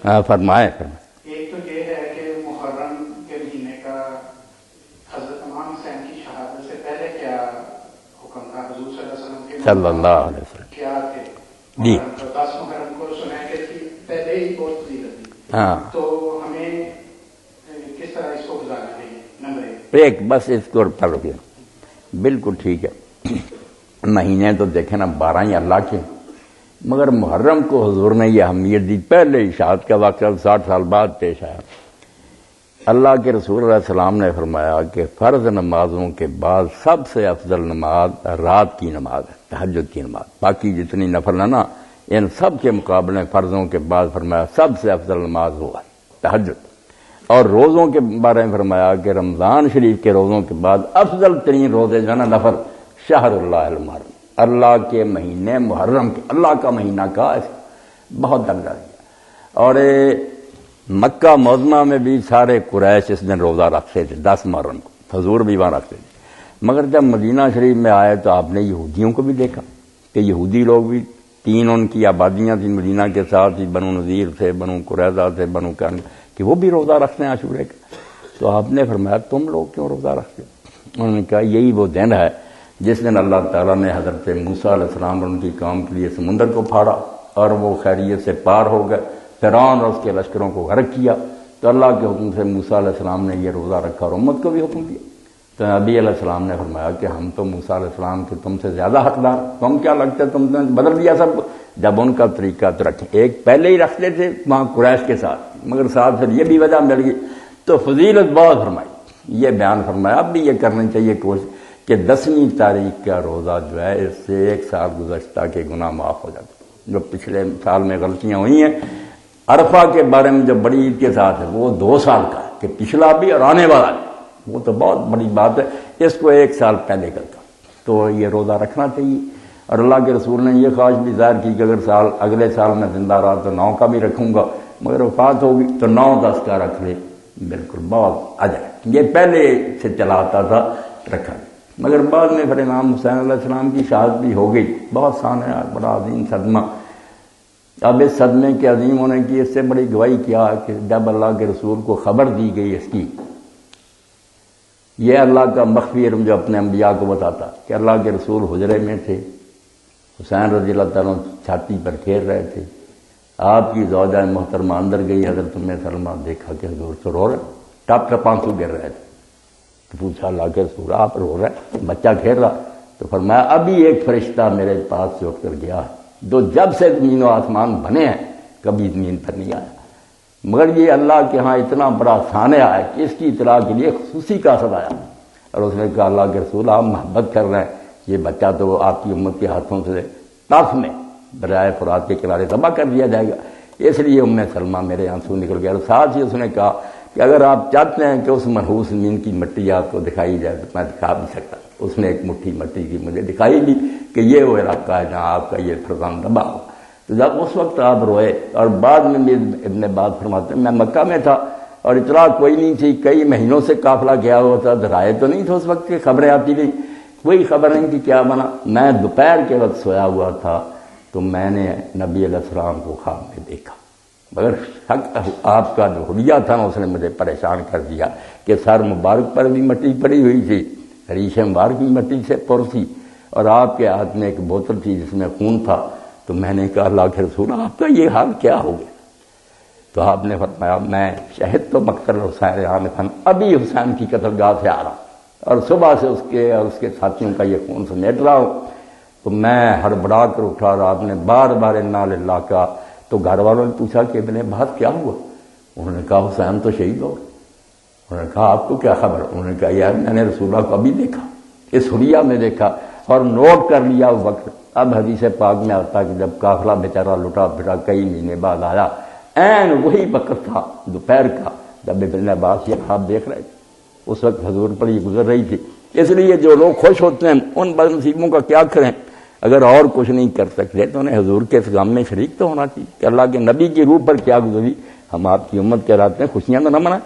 فرمائیں۔ ایک تو یہ ہے کہ محرم کے مہینے کا حضرت امام حسین کی شہادت سے پہلے کیا حکم تھا حضور صلی اللہ علیہ وسلم کے صلی اللہ علیہ وسلم کیا تھے؟ جی 10 محرم کو سنا کہ پہلے ہی بہت فضیلت تھی، ہاں، تو ہمیں کس طرح اس کو گزارنا چاہیے؟ نمبر ایک بس اس کو پڑھ گیا، بالکل ٹھیک ہے۔ مہینے تو دیکھیں نا 12 ہی اللہ کے، مگر محرم کو حضور نے یہ اہمیت دی، پہلے اشاعت کا واقعہ 60 سال بعد پیش آیا۔ اللہ کے رسول علیہ السلام نے فرمایا کہ فرض نمازوں کے بعد سب سے افضل نماز رات کی نماز ہے، تہجد کی نماز۔ باقی جتنی نفل ہے نا، ان سب کے مقابلے فرضوں کے بعد فرمایا سب سے افضل نماز ہوا تہجد۔ اور روزوں کے بارے میں فرمایا کہ رمضان شریف کے روزوں کے بعد افضل ترین روزے جو ہے نا نفل شہر اللہ المحرم، اللہ کے مہینے محرم کے، اللہ کا مہینہ کا بہت درجہ دیا۔ اور مکہ معظمہ میں بھی سارے قریش اس دن روزہ رکھتے تھے 10 محرم کو، حضور بھی وہاں رکھتے تھے۔ مگر جب مدینہ شریف میں آئے تو آپ نے یہودیوں کو بھی دیکھا کہ یہودی لوگ بھی 3 ان کی آبادیاں تھیں مدینہ کے ساتھ ہی، بنو نذیر تھے، بنو قریظہ تھے، بنو کان، کہ وہ بھی روزہ رکھتے ہیں عاشورے کا۔ تو آپ نے فرمایا تم لوگ کیوں روزہ رکھتے ہو؟ انہوں نے کہا یہی وہ دن ہے جس دن اللہ تعالیٰ نے حضرت موسیٰ علیہ السلام اور ان کی قوم کے لیے سمندر کو پھاڑا اور وہ خیریت سے پار ہو گئے، فرعون اور اس کے لشکروں کو غرق کیا۔ تو اللہ کے حکم سے موسیٰ علیہ السلام نے یہ روزہ رکھا اور امت کو بھی حکم دیا۔ تو نبی علیہ السلام نے فرمایا کہ ہم تو موسیٰ علیہ السلام کے تم سے زیادہ حقدار، تم کیا لگتا ہے تم نے بدل دیا سب کو؟ جب ان کا طریقہ تو رکھیں، ایک پہلے ہی رکھتے تھے وہاں قریش کے ساتھ، مگر ساتھ پھر یہ بھی وجہ مل گئی تو فضیلت بہت فرمائی، یہ بیان فرمایا۔ اب بھی یہ کرنی چاہیے کوشش کہ 10ویں تاریخ کا روزہ جو ہے اس سے 1 سال گزشتہ کے گناہ معاف ہو جاتے، جو پچھلے سال میں غلطیاں ہوئی ہیں۔ عرفہ کے بارے میں جو بڑی عید کے ساتھ ہے وہ 2 سال کا ہے کہ پچھلا بھی اور آنے والا بھی، وہ تو بہت بڑی بات ہے، اس کو 1 سال پہلے کرتا تو یہ روزہ رکھنا چاہیے۔ اور اللہ کے رسول نے یہ خواہش بھی ظاہر کی کہ اگر اگلے سال میں زندہ رہا تو 9 کا بھی رکھوں گا، مگر وفات ہوگی تو 9-10 کا رکھ لے، بالکل بہت اجر ہے۔ یہ پہلے سے چلا آتا تھا رکھا، مگر بعد میں پھر امام حسین علیہ السلام کی شہادت بھی ہو گئی، بہت سانحہ، بڑا عظیم صدمہ۔ اب اس صدمے کے عظیم ہونے کی اس سے بڑی گواہی کیا ہے کہ جب اللہ کے رسول کو خبر دی گئی اس کی، یہ اللہ کا مخفی علم جو اپنے انبیاء کو بتاتا کہ اللہ کے رسول حجرے میں تھے، حسین رضی اللہ تعالیٰ چھاتی پر کھیل رہے تھے، آپ کی زوجہ محترمہ اندر گئی، حضرت ام سلمہ دیکھا کہ حضور تو رو رہے، ٹپ ٹپ آنسو گر رہے تھے۔ تو پوچھا اللہ کے رسول آپ رو رہے، بچہ کھیل رہا؟ تو فرمایا ابھی ایک فرشتہ میرے پاس سے اٹھ کر گیا ہے جو جب سے زمین و آسمان بنے ہیں کبھی زمین پر نہیں آیا، مگر یہ اللہ کے ہاں اتنا بڑا سانحہ ہے کہ اس کی اطلاع کے لیے خصوصی کاسب آیا۔ اور اس نے کہا اللہ کے رسول آپ محبت کر رہے ہیں، یہ بچہ تو آپ کی امت کے ہاتھوں سے طرف میں دریائے فرات کے کنارے تباہ کر دیا جائے گا، اس لیے ام سلمہ میرے آنسو نکل گیا۔ اور ساتھ ہی اس نے کہا کہ اگر آپ چاہتے ہیں کہ اس منحوس زمین کی مٹی آپ کو دکھائی جائے تو میں دکھا بھی سکتا۔ اس نے ایک مٹھی مٹی کی مجھے دکھائی دی کہ یہ وہ علاقہ ہے جہاں آپ کا یہ فرزند دبا ہو۔ تو جب اس وقت آپ روئے، اور بعد میں ابن عباس فرماتے ہیں میں مکہ میں تھا اور اطلاع کوئی نہیں تھی، کئی مہینوں سے قافلہ گیا ہوا تھا، رائے تو نہیں تھا اس وقت کی خبریں آتی تھیں، کوئی خبر نہیں کہ کیا بنا۔ میں دوپہر کے وقت سویا ہوا تھا تو میں نے نبی علیہ السلام کو خواب میں دیکھا، مگر آپ کا جو حلیہ تھا نا اس نے مجھے پریشان کر دیا کہ سر مبارک پر بھی مٹی پڑی ہوئی تھی، ریش مبارک بھی مٹی سے پر تھی، اور آپ کے ہاتھ میں ایک بوتل تھی جس میں خون تھا۔ تو میں نے کہا اللہ کے رسول آپ کا یہ حال کیا ہو گیا؟ تو آپ نے فرمایا میں شہد تو مقتل حسین عامر ابھی حسین کی قتل گاہ سے آ رہا اور صبح سے اس کے اور اس کے ساتھیوں کا یہ خون سمیٹ رہا ہوں۔ تو میں ہڑبڑا کر اٹھا اور آپ نے بار بار انا للہ کہا۔ تو گھر والوں نے پوچھا کہ ابن عباس کیا ہوا؟ انہوں نے کہا حسین تو شہید ہو۔ انہوں نے کہا آپ کو کیا خبر؟ انہوں نے کہا یار میں نے رسول اللہ کو ابھی دیکھا، اس حلیہ میں دیکھا اور نوٹ کر لیا اس وقت۔ اب حدیث پاک میں آتا کہ جب قافلہ بیچارہ لٹا پھٹا کئی مہینے بعد آیا، عین وہی وقت تھا دوپہر کا جب ابن عباس یہ خواب دیکھ رہے تھے، اس وقت حضور پر یہ گزر رہی تھی۔ اس لیے جو لوگ خوش ہوتے ہیں ان بد نصیبوں کا کیا کریں؟ اگر اور کچھ نہیں کر سکتے تو انہیں حضور کے اس غم میں شریک تو ہونا چاہیے کہ اللہ کے نبی کی روح پر کیا گزری، ہم آپ کی امت کہلاتے ہیں، خوشیاں تو نہ منائیں۔